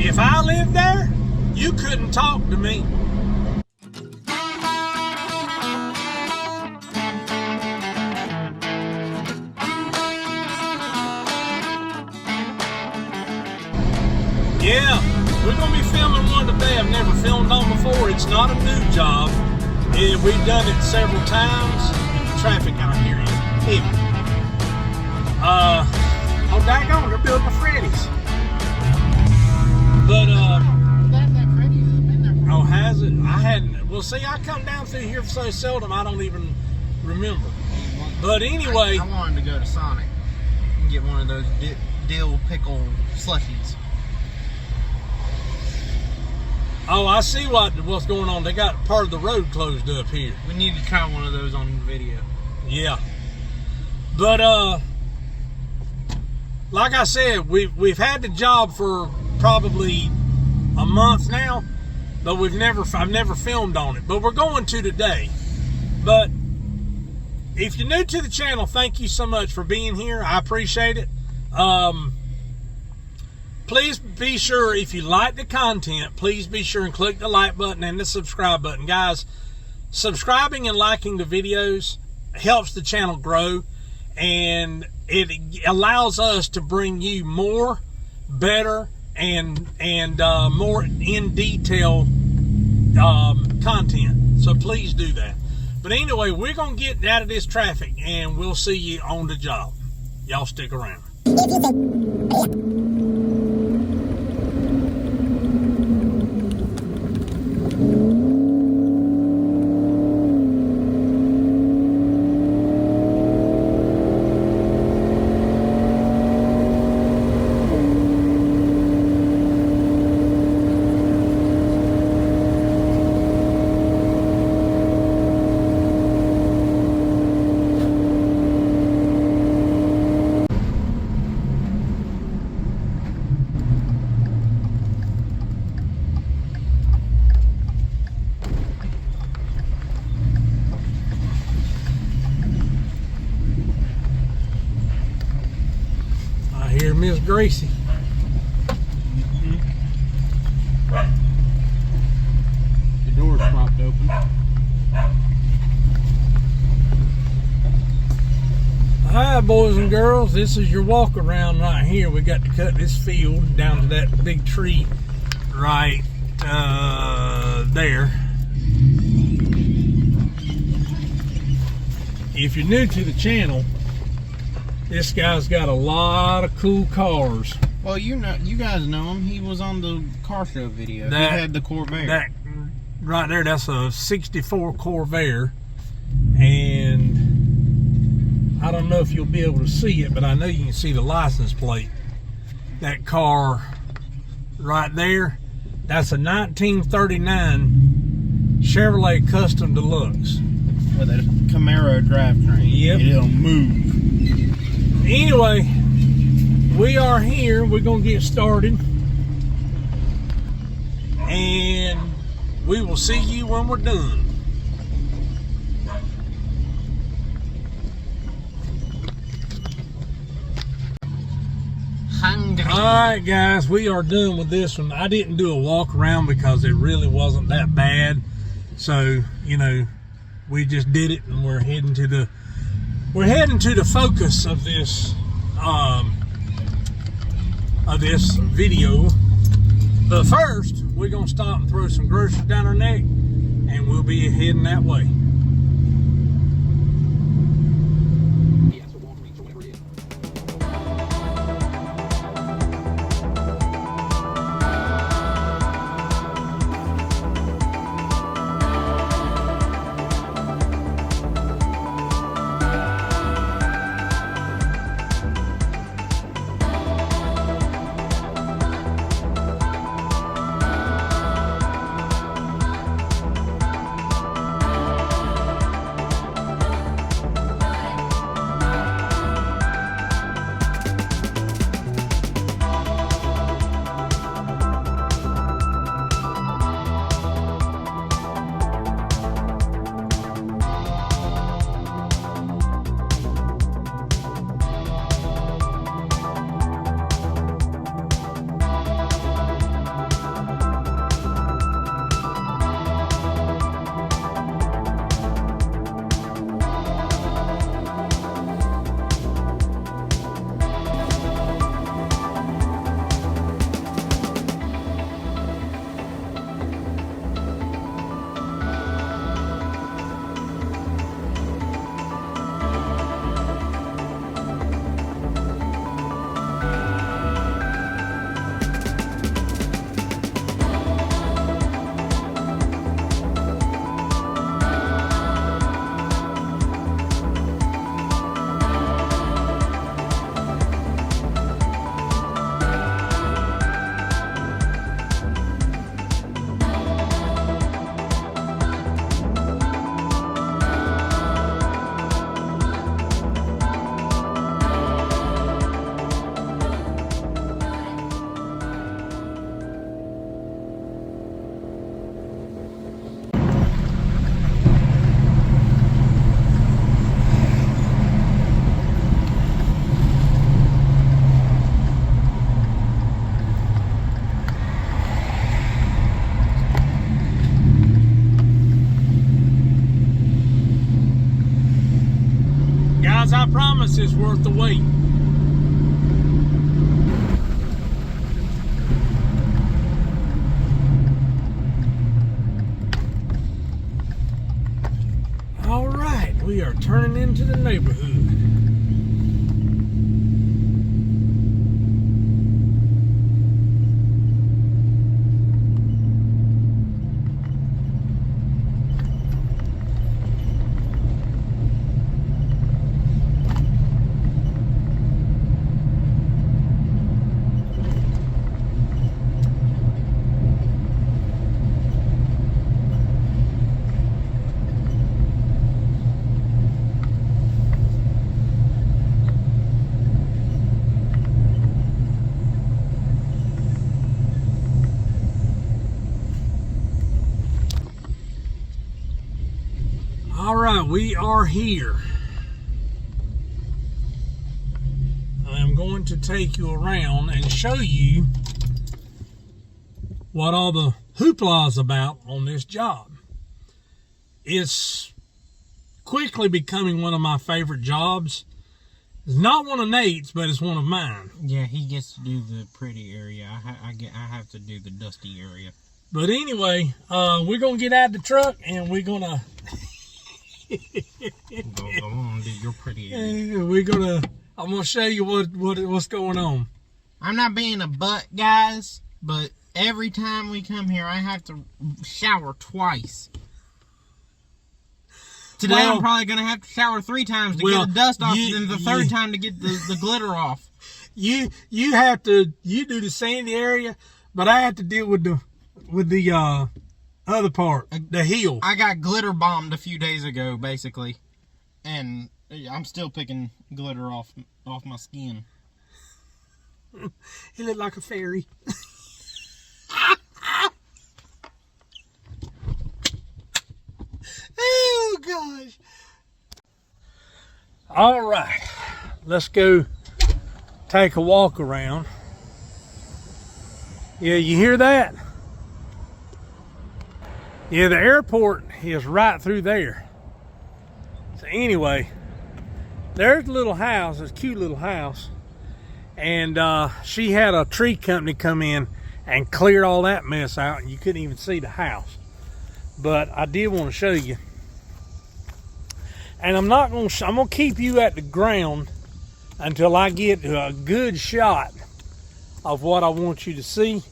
If I lived there, you couldn't talk to me. Yeah, we're going to be filming one today I've never filmed on before. It's not a new job. We've done it several times. Traffic out here is heavy. Oh, daggone, they're building a Freddy's. But, that Freddy's has been there for oh, has it? I hadn't. Well, see, I come down through here so seldom, I don't even remember. But anyway. I wanted to go to Sonic and get one of those dill pickle slushies. Oh, I see what's going on. They got part of the road closed up here. We need to try one of those on video. Yeah. But, like I said, we've had the job for probably a month now, but I've never filmed on it. But we're going to today. But if you're new to the channel, thank you so much for being here. I appreciate it. Please be sure, if you like the content, please be sure and click the like button and the subscribe button. Guys, subscribing and liking the videos helps the channel grow, and it allows us to bring you more, better, and more in detail content. So please do that. But anyway, we're going to get out of this traffic and we'll see you on the job. Y'all stick around. Here, Miss Gracie. The door's propped open. Hi, boys and girls. This is your walk around right here. We got to cut this field down to that big tree right there. If you're new to the channel, this guy's got a lot of cool cars. Well, you guys know him. He was on the car show video. He had the Corvair. That right there, that's a 64 Corvair. And I don't know if you'll be able to see it, but I know you can see the license plate. That car right there, that's a 1939 Chevrolet Custom Deluxe. With a Camaro drivetrain. Yep. It'll move. Anyway, we are here. We're going to get started. And we will see you when we're done. Hungry. Alright guys, we are done with this one. I didn't do a walk around because it really wasn't that bad. So, you know, we just did it, and we're heading to the focus of this video. But first, we're gonna stop and throw some groceries down our neck, and we'll be heading that way. guys, I promise it's worth the wait. All right, we are turning into the neighborhood. All right, we are here. I'm going to take you around and show you what all the hoopla is about on this job. It's quickly becoming one of my favorite jobs. It's not one of Nate's, but it's one of mine. Yeah, he gets to do the pretty area. I have to do the dusty area. But anyway, we're gonna get out of the truck and we're gonna Go on, do your pretty area. I'm gonna show you what's going on. I'm not being a butt, guys, but every time we come here, I have to shower twice. Today, I'm probably gonna have to shower 3 times to get the dust off, and then the third time to get the glitter off. You do the sandy area, but I have to deal with the other part, the heel. I got glitter bombed a few days ago, basically, and I'm still picking glitter off my skin. He looked like a fairy. Oh gosh! All right, let's go take a walk around. Yeah, you hear that? Yeah, the airport is right through there. So anyway, there's a little house, this cute little house. And she had a tree company come in and clear all that mess out, and you couldn't even see the house. But I did want to show you. And I'm gonna keep you at the ground until I get a good shot of what I want you to see.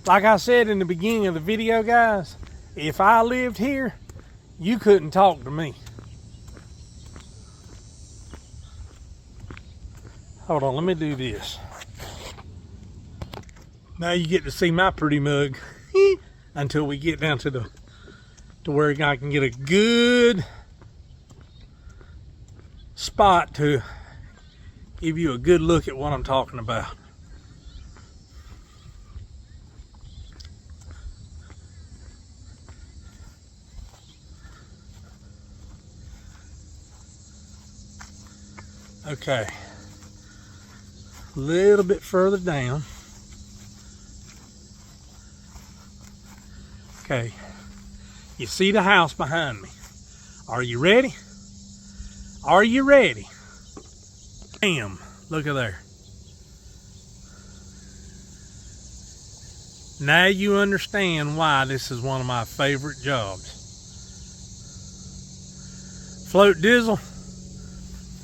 Like I said in the beginning of the video, guys, if I lived here, you couldn't talk to me. Hold on, let me do this. Now you get to see my pretty mug until we get down to where I can get a good spot to give you a good look at what I'm talking about. Okay, a little bit further down. Okay, you see the house behind me. Are you ready? Are you ready? Bam, look at there. Now you understand why this is one of my favorite jobs. Float Dizzle,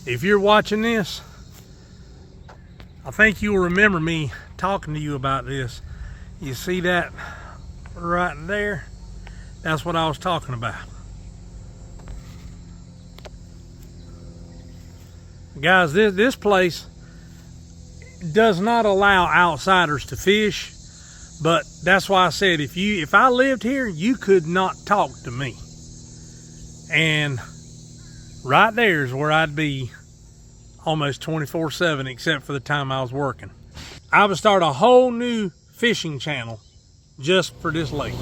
if you're watching this, I think you'll remember me talking to you about this. You see that right there? That's what I was talking about. Guys, this place does not allow outsiders to fish, but that's why I said if I lived here, you could not talk to me. And right there is where I'd be almost 24/7, except for the time I was working. I would start a whole new fishing channel just for this lake.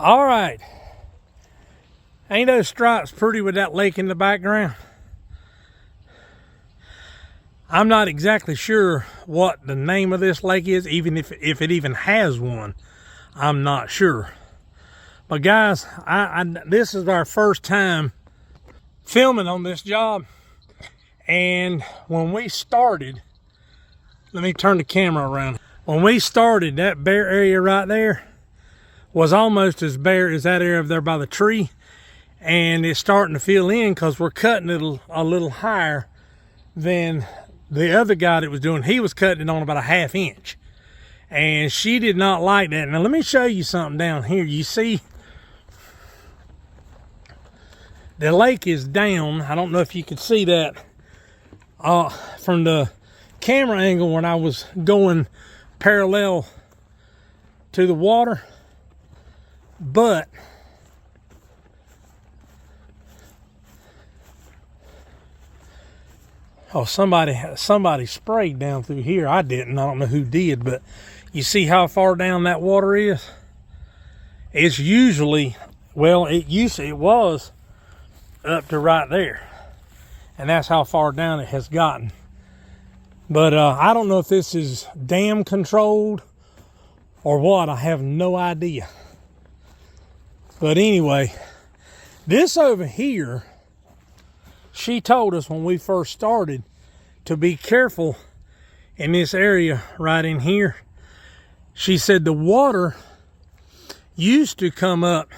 All right. Ain't those stripes pretty with that lake in the background? I'm not exactly sure what the name of this lake is, even if it even has one. I'm not sure. But guys, this is our first time filming on this job. And when we started, let me turn the camera around. When we started, that bare area right there was almost as bare as that area there by the tree. And it's starting to fill in because we're cutting it a little higher than the other guy that was doing. He was cutting it on about a 1/2 inch. And she did not like that. Now let me show you something down here. You see, the lake is down. I don't know if you can see that from the camera angle when I was going parallel to the water. But oh, somebody sprayed down through here. I didn't. I don't know who did, but you see how far down that water is? It's usually, well, it was up to right there. And that's how far down it has gotten. But I don't know if this is dam controlled or what. I have no idea. But anyway, this over here, she told us when we first started to be careful in this area right in here. She said the water used to come up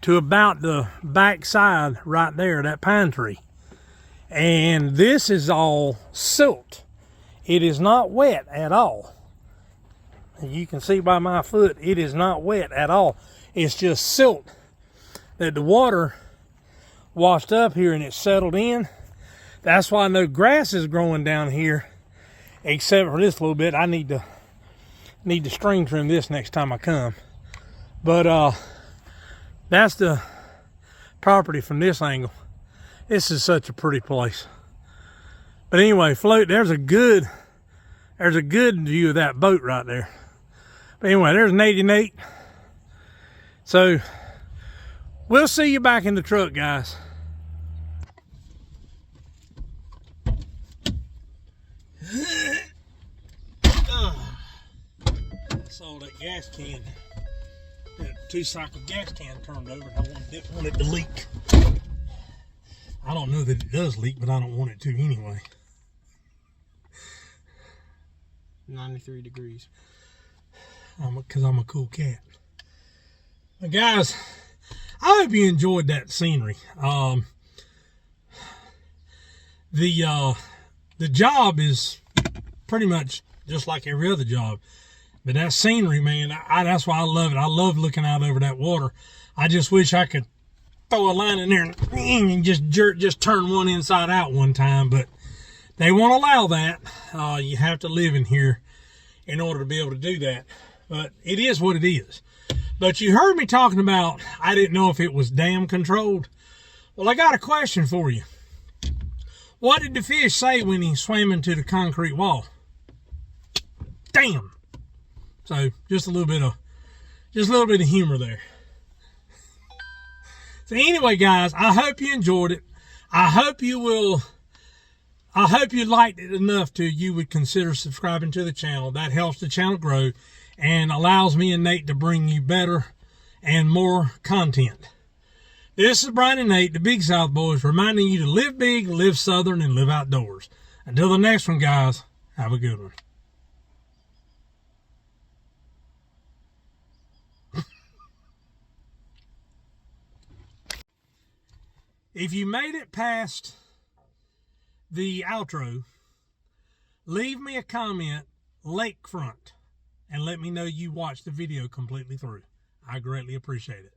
to about the back side right there, that pine tree. And this is all silt. It is not wet at all. You can see by my foot, it is not wet at all. It's just silt that the water washed up here and it settled in. That's why no grass is growing down here, except for this little bit. I need to string trim this next time I come. But that's the property from this angle. This is such a pretty place. But anyway, float, there's a good view of that boat right there. But anyway, there's Nate. So we'll see you back in the truck, guys. I saw that gas can, that 2-cycle gas can turned over. I didn't want it to leak. I don't know that it does leak, but I don't want it to anyway. 93 degrees. Because I'm a cool cat. But guys, I hope you enjoyed that scenery. The job is pretty much just like every other job. But that scenery, man, that's why I love it. I love looking out over that water. I just wish I could throw a line in there and just turn one inside out one time. But they won't allow that. You have to live in here in order to be able to do that. But it is what it is. But you heard me talking about, I didn't know if it was dam controlled. Well, I got a question for you. What did the fish say when he swam into the concrete wall? Damn. So just a little bit of humor there. So anyway, guys, I hope you enjoyed it. I hope you liked it enough you would consider subscribing to the channel. That helps the channel grow and allows me and Nate to bring you better and more content. This is Brian and Nate, the Big South Boys, reminding you to live big, live southern, and live outdoors. Until the next one, guys, have a good one. If you made it past the outro, leave me a comment, lakefront, and let me know you watched the video completely through. I greatly appreciate it.